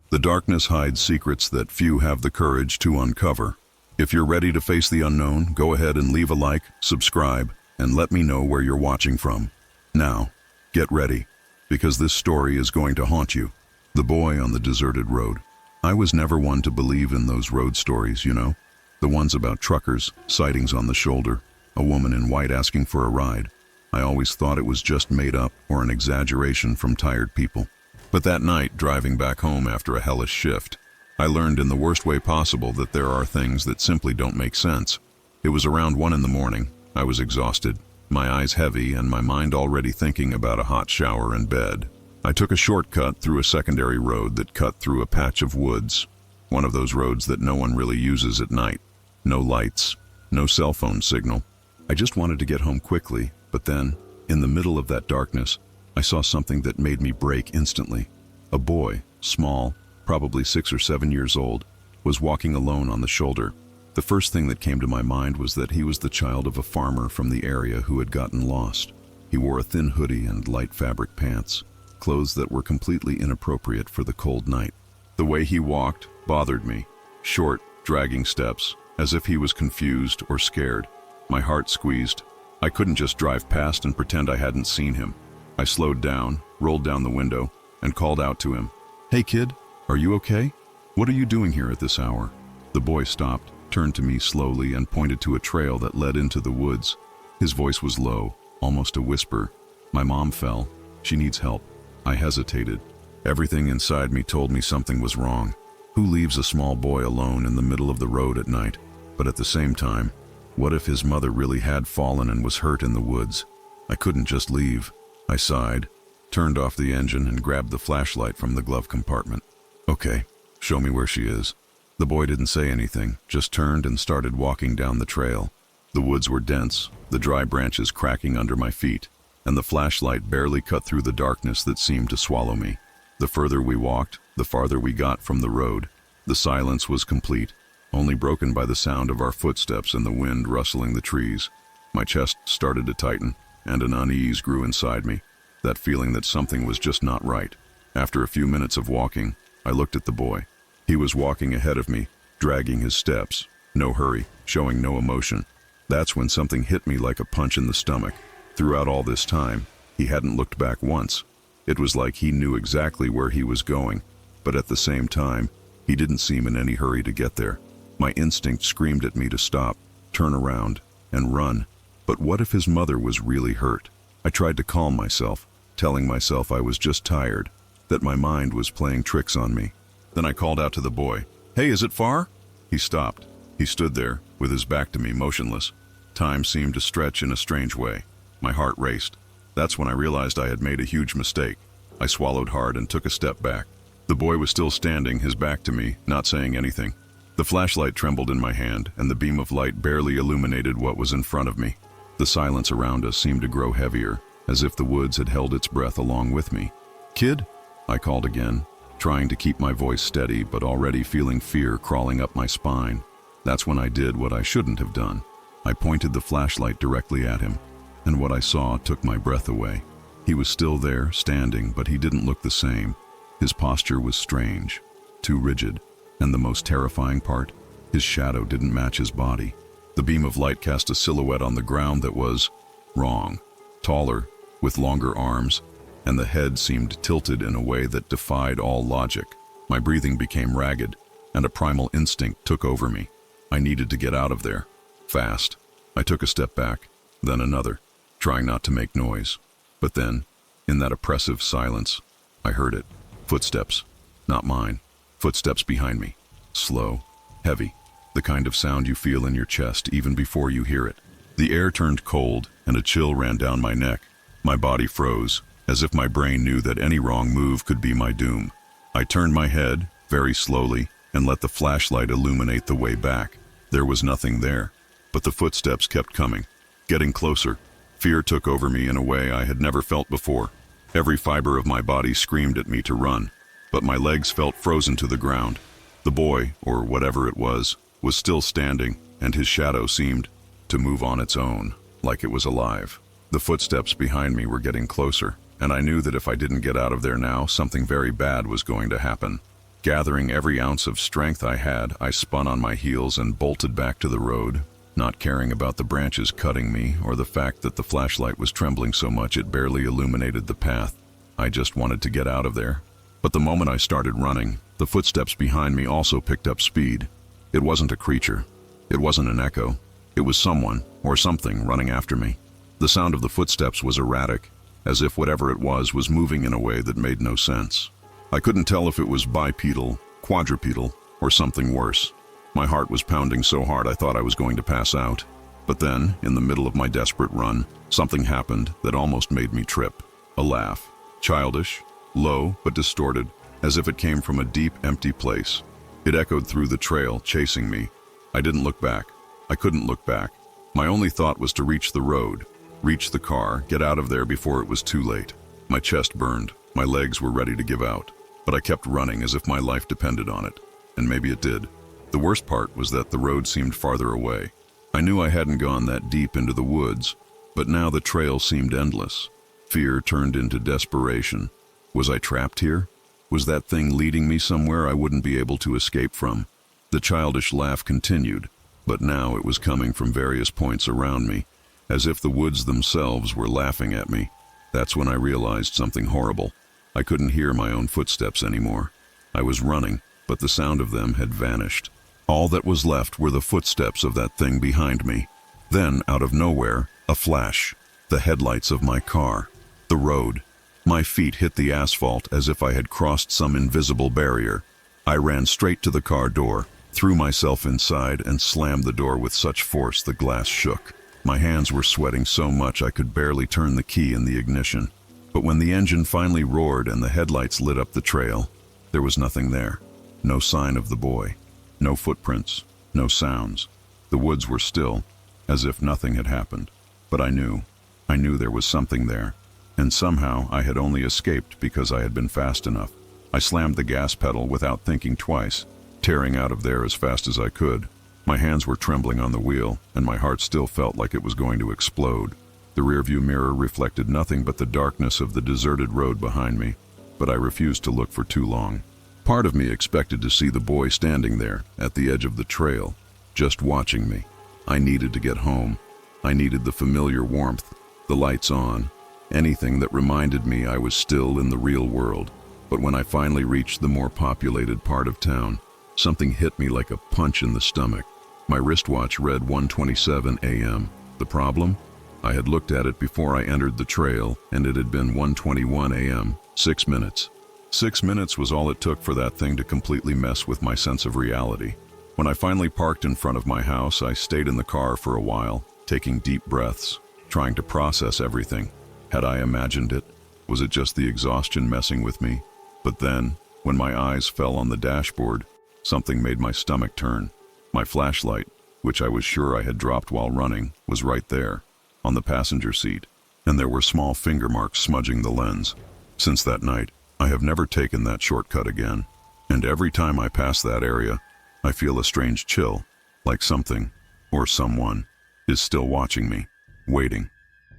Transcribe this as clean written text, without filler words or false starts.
The darkness hides secrets that few have the courage to uncover. If you're ready to face the unknown, go ahead and leave a like, subscribe, and let me know where you're watching from. Now, get ready, because this story is going to haunt you. The boy on the deserted road. I was never one to believe in those road stories, you know? The ones about truckers, sightings on the shoulder, a woman in white asking for a ride. I always thought it was just made up or an exaggeration from tired people. But that night, driving back home after a hellish shift, I learned in the worst way possible that there are things that simply don't make sense. It was around 1 a.m. I was exhausted, my eyes heavy and my mind already thinking about a hot shower and bed. I took a shortcut through a secondary road that cut through a patch of woods, one of those roads that no one really uses at night. No lights, no cell phone signal. I just wanted to get home quickly, but then, in the middle of that darkness, I saw something that made me brake instantly. A boy, small, probably 6 or 7 years old, was walking alone on the shoulder. The first thing that came to my mind was that he was the child of a farmer from the area who had gotten lost. He wore a thin hoodie and light fabric pants, clothes that were completely inappropriate for the cold night. The way he walked bothered me. Short, dragging steps, as if he was confused or scared. My heart squeezed. I couldn't just drive past and pretend I hadn't seen him. I slowed down, rolled down the window, and called out to him. "Hey kid, are you okay? What are you doing here at this hour?" The boy stopped, turned to me slowly, and pointed to a trail that led into the woods. His voice was low, almost a whisper. "My mom fell. She needs help." I hesitated. Everything inside me told me something was wrong. Who leaves a small boy alone in the middle of the road at night? But at the same time, what if his mother really had fallen and was hurt in the woods? I couldn't just leave. I sighed, turned off the engine, and grabbed the flashlight from the glove compartment. "Okay, show me where she is." The boy didn't say anything, just turned and started walking down the trail. The woods were dense, the dry branches cracking under my feet, and the flashlight barely cut through the darkness that seemed to swallow me. The further we walked, the farther we got from the road. The silence was complete, only broken by the sound of our footsteps and the wind rustling the trees. My chest started to tighten, and an unease grew inside me, that feeling that something was just not right. After a few minutes of walking, I looked at the boy. He was walking ahead of me, dragging his steps, no hurry, showing no emotion. That's when something hit me like a punch in the stomach. Throughout all this time, he hadn't looked back once. It was like he knew exactly where he was going, but at the same time, he didn't seem in any hurry to get there. My instinct screamed at me to stop, turn around, and run. But what if his mother was really hurt? I tried to calm myself, telling myself I was just tired, that my mind was playing tricks on me. Then I called out to the boy, "Hey, is it far?" He stopped. He stood there, with his back to me, motionless. Time seemed to stretch in a strange way. My heart raced. That's when I realized I had made a huge mistake. I swallowed hard and took a step back. The boy was still standing, his back to me, not saying anything. The flashlight trembled in my hand, and the beam of light barely illuminated what was in front of me. The silence around us seemed to grow heavier, as if the woods had held its breath along with me. "Kid?" I called again, trying to keep my voice steady, but already feeling fear crawling up my spine. That's when I did what I shouldn't have done. I pointed the flashlight directly at him, and what I saw took my breath away. He was still there, standing, but he didn't look the same. His posture was strange, too rigid, and the most terrifying part, his shadow didn't match his body. The beam of light cast a silhouette on the ground that was wrong, taller, with longer arms, and the head seemed tilted in a way that defied all logic. My breathing became ragged, and a primal instinct took over me. I needed to get out of there, fast. I took a step back, then another, trying not to make noise. But then, in that oppressive silence, I heard it. Footsteps, not mine. Footsteps behind me. Slow, heavy, the kind of sound you feel in your chest even before you hear it. The air turned cold, and a chill ran down my neck. My body froze, as if my brain knew that any wrong move could be my doom. I turned my head, very slowly, and let the flashlight illuminate the way back. There was nothing there, but the footsteps kept coming, getting closer. Fear took over me in a way I had never felt before. Every fiber of my body screamed at me to run, but my legs felt frozen to the ground. The boy, or whatever it was still standing, and his shadow seemed to move on its own, like it was alive. The footsteps behind me were getting closer, and I knew that if I didn't get out of there now, something very bad was going to happen. Gathering every ounce of strength I had, I spun on my heels and bolted back to the road, not caring about the branches cutting me or the fact that the flashlight was trembling so much it barely illuminated the path. I just wanted to get out of there. But the moment I started running, the footsteps behind me also picked up speed. It wasn't a creature. It wasn't an echo. It was someone, or something, running after me. The sound of the footsteps was erratic, as if whatever it was moving in a way that made no sense. I couldn't tell if it was bipedal, quadrupedal, or something worse. My heart was pounding so hard I thought I was going to pass out. But then, in the middle of my desperate run, something happened that almost made me trip. A laugh. Childish, low but distorted, as if it came from a deep, empty place. It echoed through the trail, chasing me. I didn't look back. I couldn't look back. My only thought was to reach the road, reach the car, get out of there before it was too late. My chest burned. My legs were ready to give out. But I kept running as if my life depended on it. And maybe it did. The worst part was that the road seemed farther away. I knew I hadn't gone that deep into the woods, but now the trail seemed endless. Fear turned into desperation. Was I trapped here? Was that thing leading me somewhere I wouldn't be able to escape from? The childish laugh continued, but now it was coming from various points around me, as if the woods themselves were laughing at me. That's when I realized something horrible. I couldn't hear my own footsteps anymore. I was running, but the sound of them had vanished. All that was left were the footsteps of that thing behind me. Then, out of nowhere, a flash. The headlights of my car. The road. My feet hit the asphalt as if I had crossed some invisible barrier. I ran straight to the car door, threw myself inside, and slammed the door with such force the glass shook. My hands were sweating so much I could barely turn the key in the ignition. But when the engine finally roared and the headlights lit up the trail, there was nothing there. No sign of the boy. No footprints. No sounds. The woods were still, as if nothing had happened. But I knew there was something there. And somehow I had only escaped because I had been fast enough. I slammed the gas pedal without thinking twice, tearing out of there as fast as I could. My hands were trembling on the wheel, and my heart still felt like it was going to explode. The rearview mirror reflected nothing but the darkness of the deserted road behind me, but I refused to look for too long. Part of me expected to see the boy standing there, at the edge of the trail, just watching me. I needed to get home. I needed the familiar warmth, the lights on, anything that reminded me I was still in the real world. But when I finally reached the more populated part of town, something hit me like a punch in the stomach. My wristwatch read 1:27 a.m. The problem? I had looked at it before I entered the trail, and it had been 1:21 a.m., 6 minutes. 6 minutes was all it took for that thing to completely mess with my sense of reality. When I finally parked in front of my house, I stayed in the car for a while, taking deep breaths, trying to process everything. Had I imagined it? Was it just the exhaustion messing with me? But then, when my eyes fell on the dashboard, something made my stomach turn. My flashlight, which I was sure I had dropped while running, was right there, on the passenger seat, and there were small finger marks smudging the lens. Since that night, I have never taken that shortcut again, and every time I pass that area, I feel a strange chill, like something, or someone, is still watching me, waiting.